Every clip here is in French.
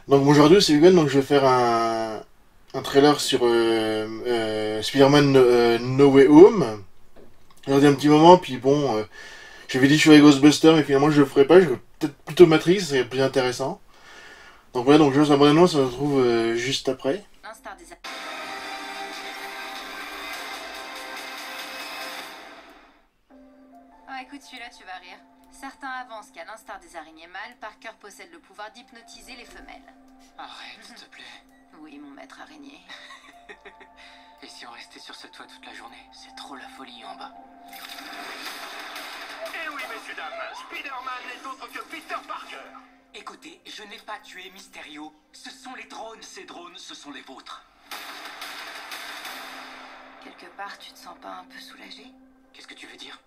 Donc bonjour c'est Hugo, donc je vais faire un trailer sur Spider-Man No Way Home. J'ai un petit moment, puis bon, j'avais dit que je ferais Ghostbusters, mais finalement je le ferai pas, je vais peut-être plutôt Matrix, c'est plus intéressant. Donc voilà, donc je lance l'abonnement, ça se retrouve juste après. Instar des... Ah, écoute, celui-là, tu vas rire. Certains avancent qu'à l'instar des araignées mâles, Parker possède le pouvoir d'hypnotiser les femelles. Arrête, s'il te plaît. Oui, mon maître araignée. Et si on restait sur ce toit toute la journée? C'est trop la folie en bas. Eh oui, messieurs, dames, Spider-Man n'est autre que Peter Parker. Écoutez, je n'ai pas tué Mysterio. Ce sont les drones. Ces drones, ce sont les vôtres. Quelque part, tu te sens pas un peu soulagé? Qu'est-ce que tu veux dire?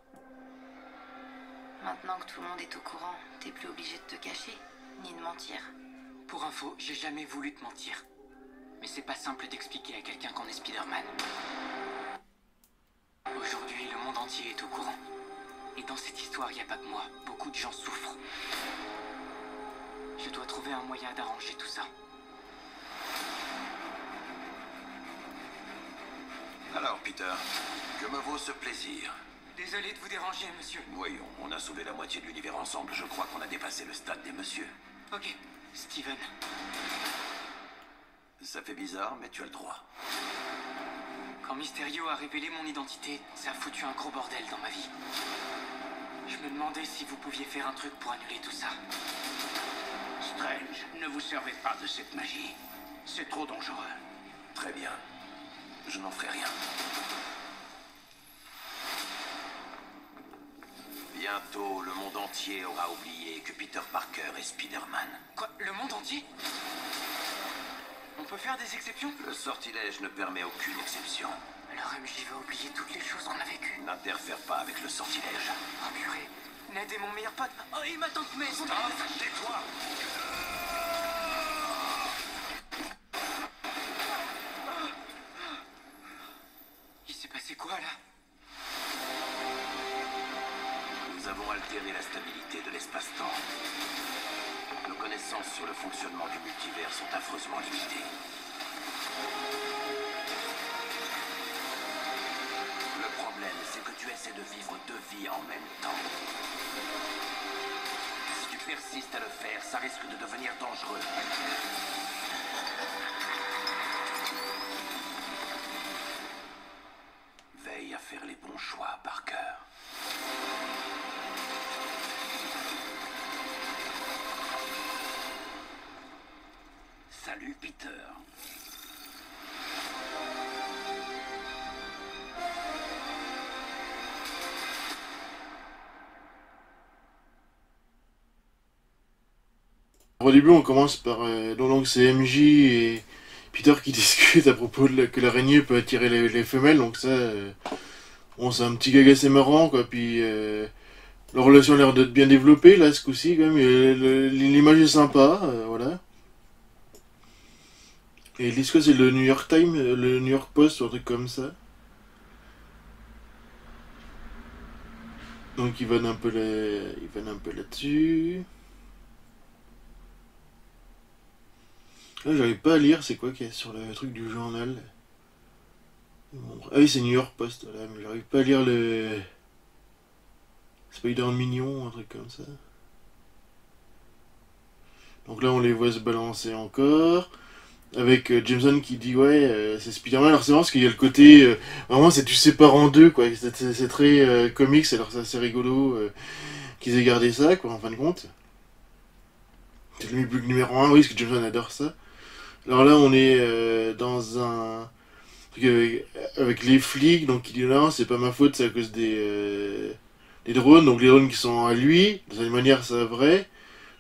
Maintenant que tout le monde est au courant, t'es plus obligé de te cacher, ni de mentir. Pour info, j'ai jamais voulu te mentir. Mais c'est pas simple d'expliquer à quelqu'un qu'on est Spider-Man. Aujourd'hui, le monde entier est au courant. Et dans cette histoire, il n'y a pas que moi. Beaucoup de gens souffrent. Je dois trouver un moyen d'arranger tout ça. Alors, Peter, que me vaut ce plaisir? Désolé de vous déranger, monsieur. Voyons, on a sauvé la moitié de l'univers ensemble. Je crois qu'on a dépassé le stade des messieurs. Ok, Steven. Ça fait bizarre, mais tu as le droit. Quand Mysterio a révélé mon identité, ça a foutu un gros bordel dans ma vie. Je me demandais si vous pouviez faire un truc pour annuler tout ça. Strange, ne vous servez pas de cette magie. C'est trop dangereux. Très bien. Je n'en ferai rien. Bientôt, le monde entier aura oublié que Peter Parker est Spider-Man. Quoi? Le monde entier? On peut faire des exceptions? Le sortilège ne permet aucune exception. Alors MJ va oublier toutes les choses qu'on a vécues. N'interfère pas avec le sortilège. Oh purée, Ned est mon meilleur pote. Oh, et ma tante May. Stop, tais-toi. Il s'est passé quoi là? Nous avons altéré la stabilité de l'espace-temps. Nos connaissances sur le fonctionnement du multivers sont affreusement limitées. Le problème, c'est que tu essaies de vivre deux vies en même temps. Si tu persistes à le faire, ça risque de devenir dangereux. Veille à faire les bons choix, Parker. Salut, Peter. Au début on commence par, donc c'est MJ et Peter qui discutent à propos que l'araignée peut attirer les femelles, donc ça, bon c'est un petit gag assez marrant quoi, puis leur relation a l'air d'être bien développée là ce coup-ci quand même, l'image est sympa, voilà. Et l'histoire c'est le New York Times, le New York Post ou un truc comme ça. Donc ils vannent un peu là-dessus. Là j'arrive pas à lire, c'est quoi qu'il y a sur le truc du journal. Ah oui c'est New York Post, voilà, mais j'arrive pas à lire le Spider Mignon, un truc comme ça. Donc là on les voit se balancer encore. Avec Jameson qui dit ouais c'est Spider-Man. Alors c'est marrant parce qu'il y a le côté vraiment c'est tu sépares en deux quoi, c'est très comics, alors c'est assez rigolo qu'ils aient gardé ça quoi en fin de compte. C'est le numéro un, oui parce que Jameson adore ça. Alors là on est dans un truc avec les flics, donc il dit non c'est pas ma faute, c'est à cause des drones, donc les drones qui sont à lui, de cette manière c'est vrai.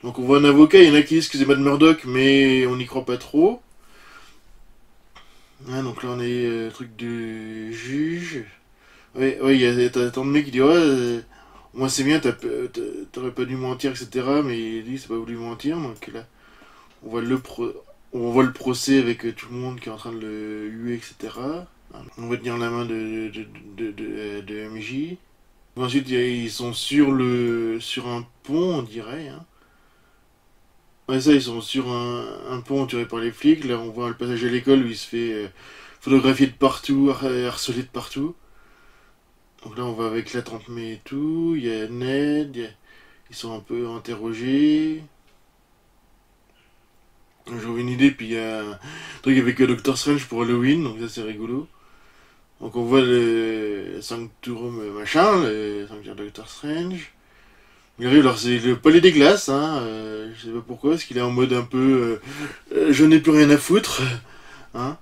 Donc on voit un avocat, il y en a qui disent que c'est Matt Murdock mais on n'y croit pas trop. Ah, donc là on est truc de juge. Ouais, ouais, t'as tant de mecs qui disent ouais, moi c'est bien, t'aurais pas dû mentir, etc. Mais il dit c'est pas voulu mentir, donc là on voit on voit le procès avec tout le monde qui est en train de le huer, etc. On va tenir la main de MJ. Ensuite ils sont sur un pont, on dirait. Hein. Ouais, ça, ils sont sur un pont tiré par les flics. Là, on voit le passage à l'école où il se fait photographier de partout, harceler de partout. Donc là, on va avec la 30 mai et tout. Il y a Ned, ils sont un peu interrogés. J'aurais une idée, puis il y a un truc avec Doctor Strange pour Halloween, donc ça c'est rigolo. Donc on voit le Sancturum machin, le Sanctuaire Doctor Strange. Il arrive, alors c'est le palais des glaces, hein, je sais pas pourquoi, parce qu'il est en mode un peu je n'ai plus rien à foutre, hein.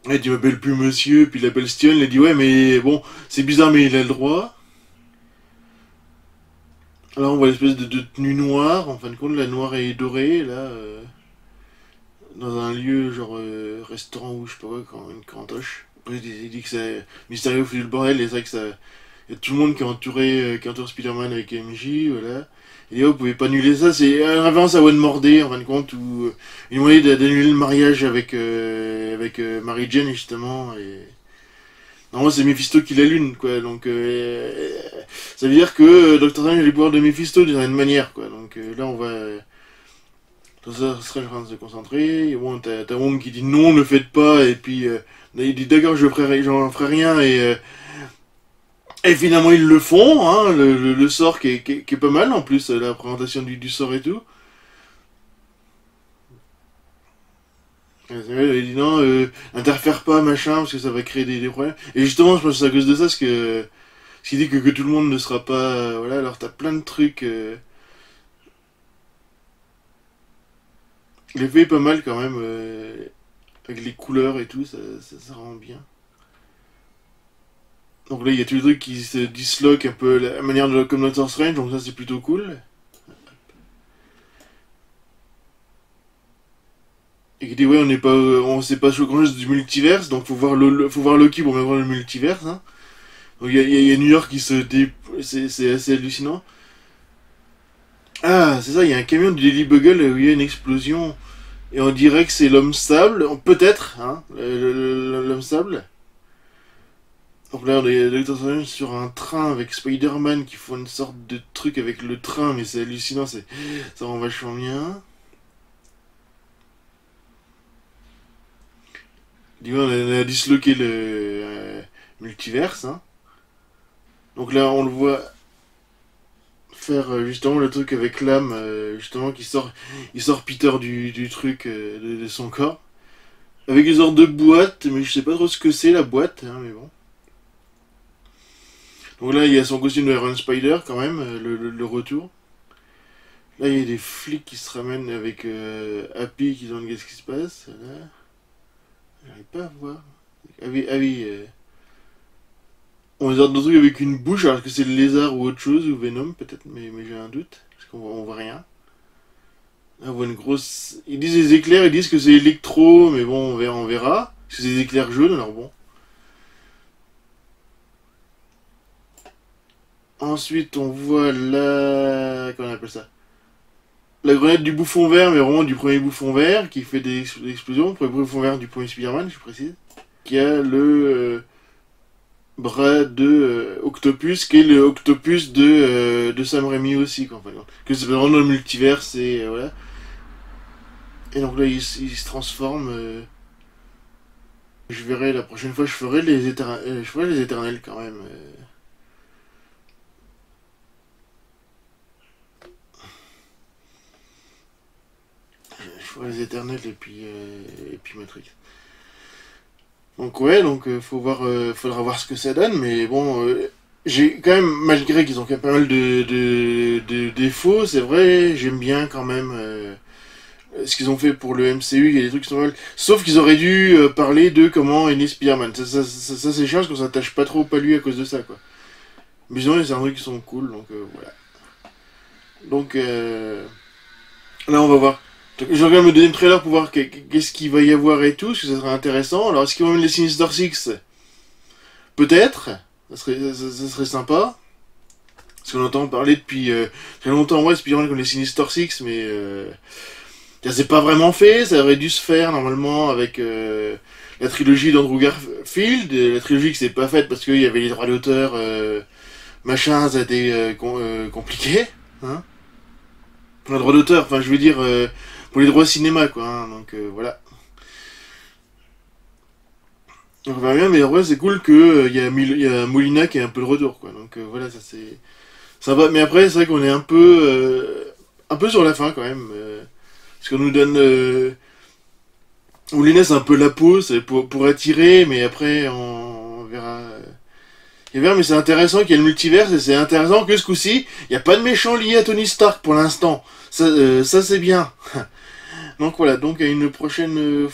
Et tu m'appelles plus monsieur, puis il appelle Stion, il a dit ouais mais bon, c'est bizarre mais il a le droit. Alors on voit l'espèce de tenue noire, en fin de compte la noire et dorée, là, dans un lieu genre restaurant ou je sais pas quoi, quand une cantoche. Après il dit que c'est Mysterio fait le bordel, et c'est vrai que ça... Il y a tout le monde qui entoure Spider-Man avec MJ, voilà. Et oh, vous pouvez pas annuler ça, c'est une référence à One More Day, en fin de compte, où il moyen d'annuler le mariage avec Mary Jane, justement, et... Normalement, c'est Mephisto qui l'allume, quoi, donc ça veut dire que Doctor Strange a les pouvoirs de Mephisto d'une certaine manière, quoi, donc là, on va... Ça serait en train de se concentrer, et bon, t'as Wong qui dit non, ne le faites pas, et puis il dit d'accord, j'en ferai rien, et finalement, ils le font, hein, le sort qui est pas mal, en plus, la présentation du sort et tout. Il dit non, interfère pas, machin, parce que ça va créer des problèmes. Et justement, je pense que c'est à cause de ça, parce qu'il dit que tout le monde ne sera pas... voilà, alors t'as plein de trucs... L'effet est pas mal quand même, avec les couleurs et tout, ça rend bien. Donc là, il y a tous les trucs qui se disloquent un peu à la manière de comme Doctor Strange, donc ça c'est plutôt cool. Et qui dit ouais, on sait pas grand chose du multiverse, donc faut voir Loki pour bien voir le multiverse. Hein. Donc il y a New York qui c'est assez hallucinant. Ah, c'est ça, il y a un camion du Daily Bugle où il y a une explosion. Et on dirait que c'est l'homme sable, peut-être, hein, l'homme sable. Donc là, on est Doctor Strange sur un train avec Spider-Man qui font une sorte de truc avec le train, mais c'est hallucinant, ça rend vachement bien. Du coup, on a disloqué le multiverse. Hein. Donc là, on le voit faire justement le truc avec l'âme, justement, il sort Peter du truc, de son corps. Avec des sortes de boîte, mais je sais pas trop ce que c'est la boîte, hein, mais bon. Donc là, il y a son costume de Iron Spider quand même, le retour. Là, il y a des flics qui se ramènent avec Happy qui demande qu'est-ce qui se passe. Là, j'arrive pas à voir. Ah oui, on les a dans truc avec une bouche, alors que c'est le lézard ou autre chose, ou Venom peut-être, mais j'ai un doute, parce on voit rien. Là, on voit une grosse... Ils disent les éclairs, ils disent que c'est électro, mais bon, on verra. Parce que c'est des éclairs jaunes, alors bon. Ensuite, on voit la... Comment on appelle ça? La grenade du bouffon vert, mais vraiment du premier bouffon vert, qui fait des explosions. Le premier bouffon vert du premier Spider-Man, je précise. Qui a le bras de Octopus, qui est le Octopus de Sam Raimi aussi, quoi, en fait. Que c'est vraiment dans le multivers, et voilà. Et donc là, il se transforme. Je verrai la prochaine fois, je ferai les éternels quand même. Je ferai les éternels et puis Matrix. Donc ouais, faudra voir ce que ça donne, mais bon, j'ai quand même, malgré qu'ils ont quand même pas mal de défauts, c'est vrai, j'aime bien quand même ce qu'ils ont fait pour le MCU, il y a des trucs qui sont mal. Sauf qu'ils auraient dû parler de comment est né Spider-Man. Ça c'est chiant parce qu'on s'attache pas trop à lui à cause de ça, quoi. Mais sinon, il y a certains trucs qui sont cool, donc voilà. Donc là, on va voir. Je regarde le deuxième trailer pour voir qu'est-ce qu'il va y avoir et tout, parce que ça serait intéressant. Alors, est-ce qu'ils vont mettre les Sinister Six? Peut-être. Ça serait sympa. Parce qu'on entend parler depuis très longtemps, ouais, Spider-Man comme les Sinister Six, mais ça s'est pas vraiment fait. Ça aurait dû se faire normalement avec la trilogie d'Andrew Garfield. La trilogie qui s'est pas faite parce qu'il y avait les droits d'auteur, machin, ça a été compliqué. Hein. Un droit d'auteur, enfin je veux dire pour les droits cinéma quoi, hein, donc voilà. Donc on verra bien, mais ouais c'est cool que y a Molina qui est un peu de retour quoi, donc voilà ça c'est sympa. Mais après c'est vrai qu'on est un peu sur la fin quand même, parce qu'on nous donne Molina c'est un peu la peau, c'est pour attirer, mais après on verra. Et bien, mais c'est intéressant qu'il y ait le multivers, et c'est intéressant que ce coup-ci, il n'y a pas de méchant lié à Tony Stark pour l'instant. Ça c'est bien. Donc voilà, donc à une prochaine